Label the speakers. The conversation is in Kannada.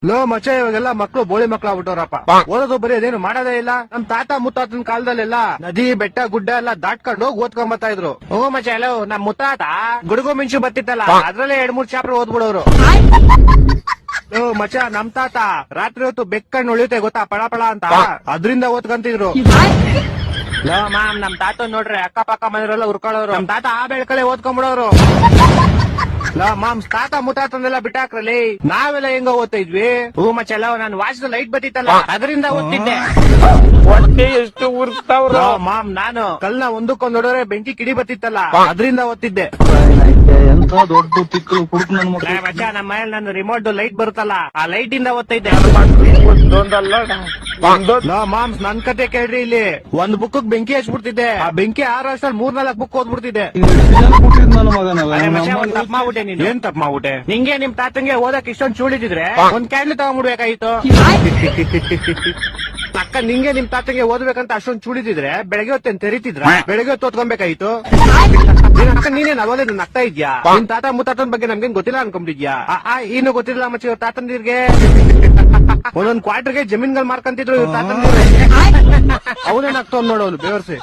Speaker 1: ಲೋ ಮಚ್ಚ ಇವಾಗೆಲ್ಲ ಮಕ್ಳು ಬೋಳಿ ಮಕ್ಳು ಆಗ್ಬಿಟ್ಟವ್ರಪ್ಪ. ಓದೋದು ಬರೀ ಅದೇನು ಮಾಡೋದೇ ಇಲ್ಲ. ನಮ್ ತಾತ ಮುತ್ತಾತನ ಕಾಲದಲ್ಲೆಲ್ಲ ನದಿ ಬೆಟ್ಟ ಗುಡ್ಡ ಎಲ್ಲ ದಾಟ್ಕೊಂಡು ಹೋಗಿ ಓದ್ಕೊಂಡ್ ಬರ್ತಾ ಇದ್ರು. ಓ ಮಚ್ಚ ಎಲ್ಲೋ ನಮ್ ಮುತ್ತಾತ ಗುಡುಗು ಮಿಂಚು ಬರ್ತಿತ್ತಲ್ಲ ಅದ್ರಲ್ಲೇ 2-3 ಚಾಪ್ಟರ್ ಓದ್ಬಿಡೋರು. ಓ ಮಚ್ಚ ನಮ್ ತಾತ ರಾತ್ರಿ ಹೊತ್ತು ಬೆಕ್ಕಣ್ಣು ಉಳಿಯುತ್ತೆ ಗೊತ್ತಾ ಪಳ ಪಳ ಅಂತ ಅದ್ರಿಂದ ಓದ್ಕಂತಿದ್ರು. ಲೋ ಮ್ಯಾಮ್ ನಮ್ ತಾತ ನೋಡ್ರಿ ಅಕ್ಕಪಕ್ಕ ಮನೆಯವರೆಲ್ಲ ಉರ್ಕೊಳ್ಳೋರು. ನಮ್ ತಾತ ಆ ಬೆಳ್ಕಳೆ ಓದ್ಕೊಂಡ್ಬಿಡೋರು. ಲೋ ಮಾಮ್ಸ್ ತಾತ ಮುತ್ತಾತಂದೆಲ್ಲ ಬಿಟ್ಟಾಕ್ರಲ್ಲಿ ನಾವೆಲ್ಲ ಹೆಂಗ ಓದ್ತಾ ಇದ್ವಿ. ಹೂ ಮಚ್ಚಲ್ಲ ನಾನು ವಾಚ್ದ ಲೈಟ್ ಬತ್ತಿತ್ತಲ್ಲ ಅದರಿಂದ ಓದ್ತಿದ್ದೆ.
Speaker 2: ಹೊಟ್ಟೆ ಎಷ್ಟು ಉರ್ತಾವ್ರ.
Speaker 1: ಮಾಮ್ ನಾನು ಕಲ್ನ ಒಂದಕ್ಕೊಂದ್ ನೋಡಿದ್ರೆ ಬೆಂಕಿ ಕಿಡಿ ಬತ್ತಿತ್ತಲ್ಲ ಅದರಿಂದ ಓದ್ತಿದ್ದೆ.
Speaker 2: ಎಂತ ದೊಡ್ಡ ತಿಕ್ಕಲು ಕುಡುಕ್ ನನ್ ಮಕ್ಳು.
Speaker 1: ಮಚ್ಚ ನಮ್ಮ ಮನೇಲಿ ನಾನು ರಿಮೋಟ್ ಲೈಟ್ ಬರುತ್ತಲ್ಲ ಆ ಲೈಟ್ ಇಂದ ಓದ್ತಾ ಇದ್ದೆ.
Speaker 2: ಒಂದೊಂದಲ್ಲ
Speaker 1: ಲೋ ಮಾಮ್ಸ್ ನನ್ ಕತೆ ಕೇಳ್ರಿ ಇಲ್ಲಿ ಒಂದ್ ಬುಕ್ ಬೆಂಕಿ ಹಚ್ಬಿಡ್ತಿದ್ದೆ. ಆ ಬೆಂಕಿ 6 ವರ್ಷದಲ್ಲಿ 3-4 ಬುಕ್ ಓದ್ಬಿಡ್ತಿದ್ದೆ.
Speaker 2: ನನ್ನ ಮಗನ
Speaker 1: ತಪ್ಪ ಮಾಡ್ಬಿಟ್ಟೆ ನೀನು. ಏನ್ ತಪ್ಪ ಮಾಡ್ಬಿಟ್ಟೆ? ನಿಂಗೆ ನಿಮ್ ತಾತಂಗೆ ಓದಕ್ ಇಷ್ಟೊಂದ್ ಚೂಳಿದಿದ್ರೆ ಒಂದ್ ಕ್ಯಾಂಡ್ಲಿ ತಗೊಂಡ್ಬಿಡ್ಬೇಕಾಗಿತ್ತು. ಅಕ್ಕ ನಿಂಗೆ ನಿಮ್ ತಾತಂಗೆ ಓದ್ಬೇಕಂತ ಅಷ್ಟೊಂದ್ ಚೂಳಿದಿದ್ರೆ ಬೆಳಗ್ಗೆ ಹೊತ್ತೇನ್ ತೆರಿತಿದ್ರ ಬೆಳಗ್ಗೆ ಹೊತ್ತು ಓದ್ಕೊಬೇಕಾಗಿತ್ತು. ಅಕ್ಕ ನೀನೇನ್ ಅವಾಗಲೇ ನನ್ ಆಗ್ತಾ ಇದ್ಯಾ? ನಿಮ್ ತಾತ ಮುತ್ತಾತನ ಬಗ್ಗೆ ನಮ್ಗೇನ್ ಗೊತ್ತಿಲ್ಲ ಅನ್ಕೊಂಡಿದ್ಯಾ? ಏನು ಗೊತ್ತಿಲ್ಲ ಮಚ್ಚ ಇವ್ರ ತಾತಂದಿರ್ಗೆ ಒಂದೊಂದ್ ಕ್ವಾರ್ಟರ್ಗೆ ಜಮೀನ್ಗಳು ಮಾರ್ಕಂತಿದ್ರು ಇವ್ರ ತಾತಂದಿರ್ಗೆ. ಅವನೇನಾಗ್ತಾವ್ ನೋಡೋನು ಬೇವರ್ಸಿ.